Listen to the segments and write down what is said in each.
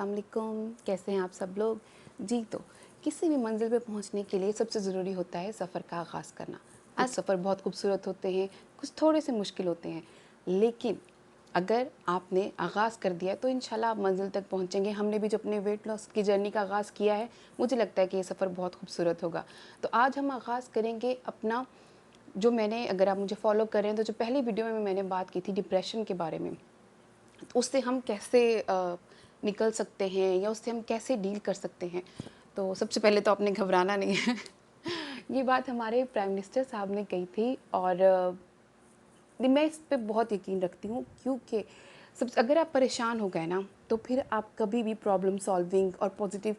अस्सलाम वालेकुम, कैसे हैं आप सब लोग। जी तो किसी भी मंजिल पे पहुंचने के लिए सबसे ज़रूरी होता है सफ़र का आगाज़ करना। कुछ सफ़र बहुत खूबसूरत होते हैं, कुछ थोड़े से मुश्किल होते हैं, लेकिन अगर आपने आगाज़ कर दिया तो इंशाल्लाह आप मंजिल तक पहुंचेंगे। हमने भी जो अपने वेट लॉस की जर्नी का आगाज़ किया है, मुझे लगता है कि ये सफ़र बहुत खूबसूरत होगा। तो आज हम आगाज़ करेंगे अपना, जो मैंने, अगर आप मुझे फॉलो कर रहे हैं तो जो पहली वीडियो में मैंने बात की थी डिप्रेशन के बारे में, तो उससे हम कैसे निकल सकते हैं या उससे हम कैसे डील कर सकते हैं। तो सबसे पहले तो आपने घबराना नहीं है। ये बात हमारे प्राइम मिनिस्टर साहब ने कही थी और मैं इस पे बहुत यकीन रखती हूँ, क्योंकि सब अगर आप परेशान हो गए ना, तो फिर आप कभी भी प्रॉब्लम सॉल्विंग और पॉजिटिव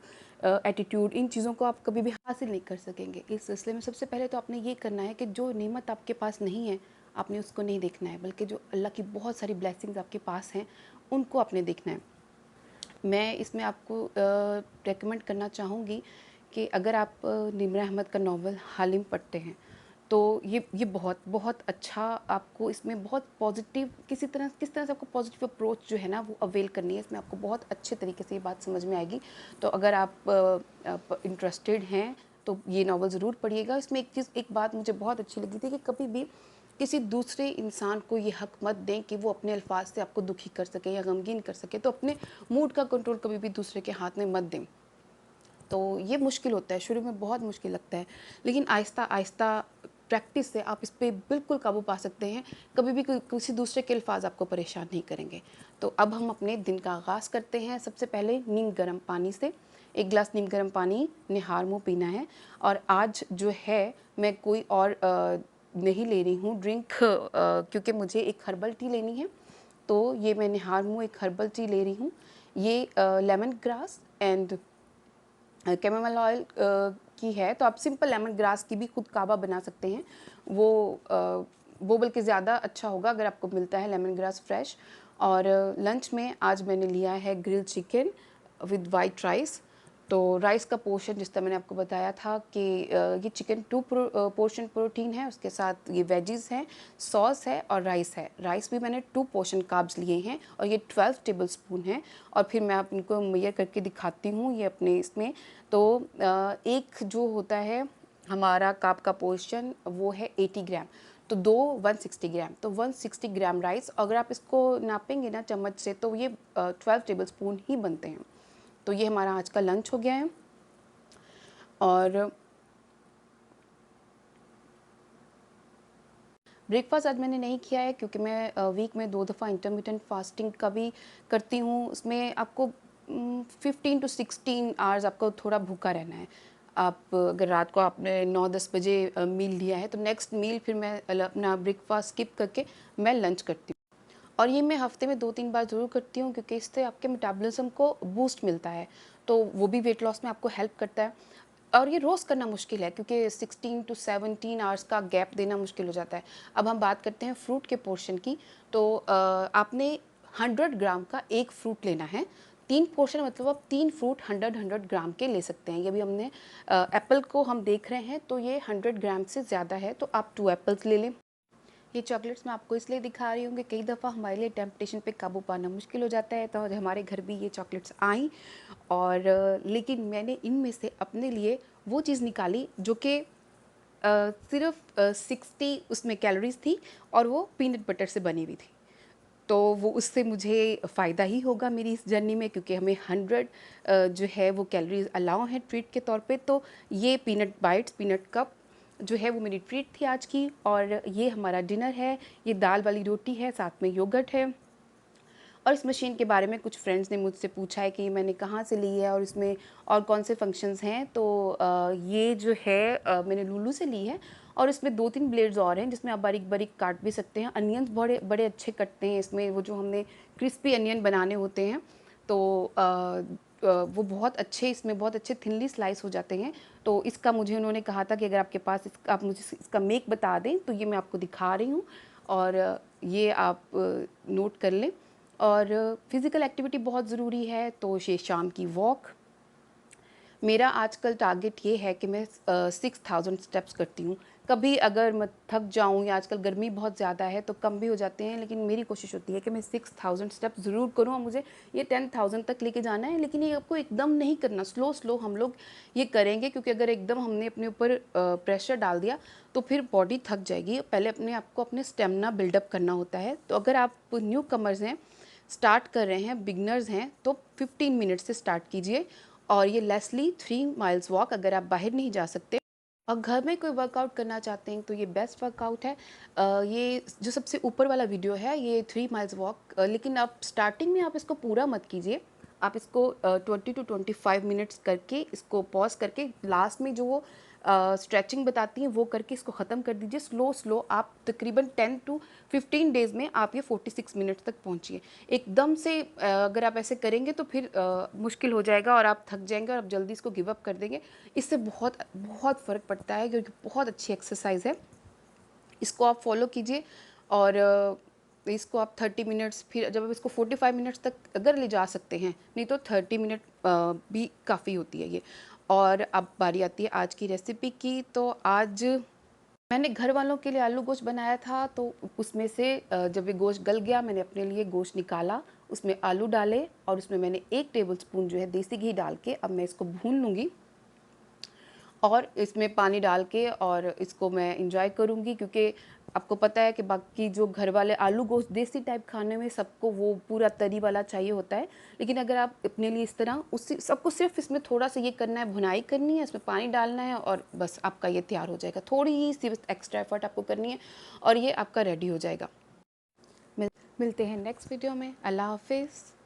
एटीट्यूड, इन चीज़ों को आप कभी भी हासिल नहीं कर सकेंगे। इस सिलसिले में सबसे पहले तो आपने ये करना है कि जो नेमत आपके पास नहीं है, आपने उसको नहीं देखना है, बल्कि जो अल्लाह की बहुत सारी ब्लेसिंग्स आपके पास हैं, उनको आपने देखना है। मैं इसमें आपको रेकमेंड करना चाहूँगी कि अगर आप निमर अहमद का नावल हालिम पढ़ते हैं, तो ये बहुत बहुत अच्छा, आपको इसमें बहुत पॉजिटिव किस तरह से आपको पॉजिटिव अप्रोच जो है ना वो अवेल करनी है। इसमें आपको बहुत अच्छे तरीके से ये बात समझ में आएगी। तो अगर आप इंटरेस्टेड हैं तो ये नावल ज़रूर पढ़िएगा। इसमें एक बात मुझे बहुत अच्छी लगी थी कि कभी भी किसी दूसरे इंसान को ये हक मत दें कि वो अपने अल्फाज से आपको दुखी कर सके या गमगीन कर सके। तो अपने मूड का कंट्रोल कभी भी दूसरे के हाथ में मत दें। तो ये मुश्किल होता है, शुरू में बहुत मुश्किल लगता है, लेकिन आहिस्ता आहिस्ता प्रैक्टिस से आप इस पे बिल्कुल काबू पा सकते हैं। कभी भी किसी दूसरे के अल्फाज आपको परेशान नहीं करेंगे। तो अब हम अपने दिन का आगाज़ करते हैं। सबसे पहले नीम गर्म पानी से, 1 गिलास नीम गर्म पानी निहार मुँह पीना है। और आज जो है मैं कोई और नहीं ले रही हूँ ड्रिंक, क्योंकि मुझे एक हर्बल टी लेनी है। तो ये मैं निहार मुँह एक हर्बल टी ले रही हूँ। ये lemon grass and chamomile oil की है। तो आप सिंपल लेमन ग्रास की भी खुद कावा बना सकते हैं। वो बल्कि ज़्यादा अच्छा होगा अगर आपको मिलता है लेमन ग्रास फ्रेश। और लंच में आज मैंने लिया है grilled chicken with white rice. तो राइस का पोर्शन, जिस तरह मैंने आपको बताया था कि ये चिकन 2 पोर्शन प्रोटीन है, उसके साथ ये वेजीज़ हैं, सॉस है और राइस है। राइस भी मैंने 2 पोर्शन कार्ब्स लिए हैं और ये 12 टेबल स्पून हैं। और फिर मैं आप इनको मेजर करके दिखाती हूँ ये अपने इसमें। तो एक जो होता है हमारा कार्ब का पोर्शन, वो है 80 ग्राम। तो 2 160 ग्राम, तो 160 ग्राम राइस, अगर आप इसको नापेंगे ना चम्मच से, तो ये 12 टेबल स्पून ही बनते हैं। तो ये हमारा आज का लंच हो गया है। और ब्रेकफास्ट आज मैंने नहीं किया है, क्योंकि मैं वीक में 2 दफ़ा इंटरमिटेंट फास्टिंग का भी करती हूँ। उसमें आपको 15 टू 16 आवर्स आपको थोड़ा भूखा रहना है। आप अगर रात को आपने 9-10 बजे मील लिया है, तो नेक्स्ट मील फिर मैं अपना ब्रेकफास्ट स्किप करके मैं लंच करती हूँ। और ये मैं हफ्ते में 2-3 बार ज़रूर करती हूँ, क्योंकि इससे आपके मेटाबॉलिज्म को बूस्ट मिलता है, तो वो भी वेट लॉस में आपको हेल्प करता है। और ये रोज़ करना मुश्किल है, क्योंकि 16 टू 17 आवर्स का गैप देना मुश्किल हो जाता है। अब हम बात करते हैं फ्रूट के पोर्शन की। तो आपने 100 ग्राम का एक फ्रूट लेना है। 3 पोर्शन मतलब आप 3 फ्रूट 100 ग्राम के ले सकते हैं। ये भी हमने एप्पल को हम देख रहे हैं, तो ये 100 ग्राम से ज़्यादा है, तो आप 2 एप्पल्स ले लें। ये चॉकलेट्स मैं आपको इसलिए दिखा रही हूँ कि कई दफ़ा हमारे लिए टेम्पटेशन पे काबू पाना मुश्किल हो जाता है। तो हमारे घर भी ये चॉकलेट्स आई, और लेकिन मैंने इनमें से अपने लिए वो चीज़ निकाली जो कि सिर्फ 60 उसमें कैलोरीज थी, और वो पीनट बटर से बनी हुई थी। तो वो उससे मुझे फ़ायदा ही होगा मेरी इस जर्नी में, क्योंकि हमें 100 जो है वो कैलोरीज अलाउ हैं ट्रीट के तौर पे। तो ये पीनट बाइट्स, पीनट कप जो है वो मेरी ट्रीट थी आज की। और ये हमारा डिनर है। ये दाल वाली रोटी है, साथ में योगर्ट है। और इस मशीन के बारे में कुछ फ्रेंड्स ने मुझसे पूछा है कि मैंने कहाँ से ली है और इसमें और कौन से फंक्शंस हैं। तो ये जो है मैंने लुलु से ली है, और इसमें 2-3 ब्लेड्स और हैं जिसमें आप बारीक बारीक काट भी सकते हैं। अनियंस बड़े बड़े अच्छे कटते हैं इसमें, वो जो हमने क्रिस्पी अनियन बनाने होते हैं, तो वो बहुत अच्छे, इसमें बहुत अच्छे थिनली स्लाइस हो जाते हैं। तो इसका मुझे उन्होंने कहा था कि अगर आपके पास आप मुझे इसका मेक बता दें, तो ये मैं आपको दिखा रही हूँ, और ये आप नोट कर लें। और फिज़िकल एक्टिविटी बहुत ज़रूरी है, तो ये शाम की वॉक। मेरा आजकल टारगेट ये है कि मैं 6000 स्टेप्स करती हूँ। कभी अगर मैं थक जाऊँ या आजकल गर्मी बहुत ज़्यादा है तो कम भी हो जाते हैं, लेकिन मेरी कोशिश होती है कि मैं 6000 स्टेप ज़रूर करूँ और मुझे ये 10,000 तक लेके जाना है। लेकिन ये आपको एकदम नहीं करना, स्लो स्लो हम लोग ये करेंगे, क्योंकि अगर एकदम हमने अपने ऊपर प्रेशर डाल दिया तो फिर बॉडी थक जाएगी। पहले अपने आप को अपने स्टेमिना बिल्डअप करना होता है। तो अगर आप न्यू कमर्स हैं, स्टार्ट कर रहे हैं, बिगनर्स हैं, तो 15 मिनट से स्टार्ट कीजिए। और ये लेस्ली 3 माइल्स वॉक, अगर आप बाहर नहीं जा सकते और घर में कोई वर्कआउट करना चाहते हैं तो ये बेस्ट वर्कआउट है। ये जो सबसे ऊपर वाला वीडियो है ये 3 माइल्स वॉक, लेकिन आप स्टार्टिंग में आप इसको पूरा मत कीजिए। आप इसको 20 टू 25 मिनट्स करके इसको पॉज करके लास्ट में जो वो स्ट्रेचिंग बताती हैं वो करके इसको ख़त्म कर दीजिए। स्लो स्लो आप तकरीबन 10 टू 15 डेज़ में आप ये 46 मिनट्स तक पहुँचिए। एकदम से अगर आप ऐसे करेंगे तो फिर मुश्किल हो जाएगा और आप थक जाएंगे और आप जल्दी इसको गिव अप कर देंगे। इससे बहुत बहुत फ़र्क पड़ता है, क्योंकि बहुत अच्छी एक्सरसाइज है। इसको आप फॉलो कीजिए और इसको आप 30 मिनट्स, फिर जब आप इसको 45 मिनट्स तक अगर ले जा सकते हैं, नहीं तो 30 मिनट भी काफ़ी होती है ये। और अब बारी आती है आज की रेसिपी की। तो आज मैंने घर वालों के लिए आलू गोश्त बनाया था, तो उसमें से जब ये गोश्त गल गया मैंने अपने लिए गोश्त निकाला, उसमें आलू डाले और उसमें मैंने 1 टेबलस्पून जो है देसी घी डाल के अब मैं इसको भून लूँगी और इसमें पानी डाल के और इसको मैं इंजॉय करूँगी। क्योंकि आपको पता है कि बाकी जो घर वाले आलू गोश्त देसी टाइप खाने में सबको वो पूरा तरी वाला चाहिए होता है, लेकिन अगर आप अपने लिए इस तरह उससे सबको सिर्फ इसमें थोड़ा सा ये करना है, भुनाई करनी है, इसमें पानी डालना है और बस आपका ये तैयार हो जाएगा। थोड़ी ही सिर्फ एक्स्ट्रा एफर्ट आपको करनी है और ये आपका रेडी हो जाएगा। मिलते हैं नेक्स्ट वीडियो में। अल्लाह हाफिज़।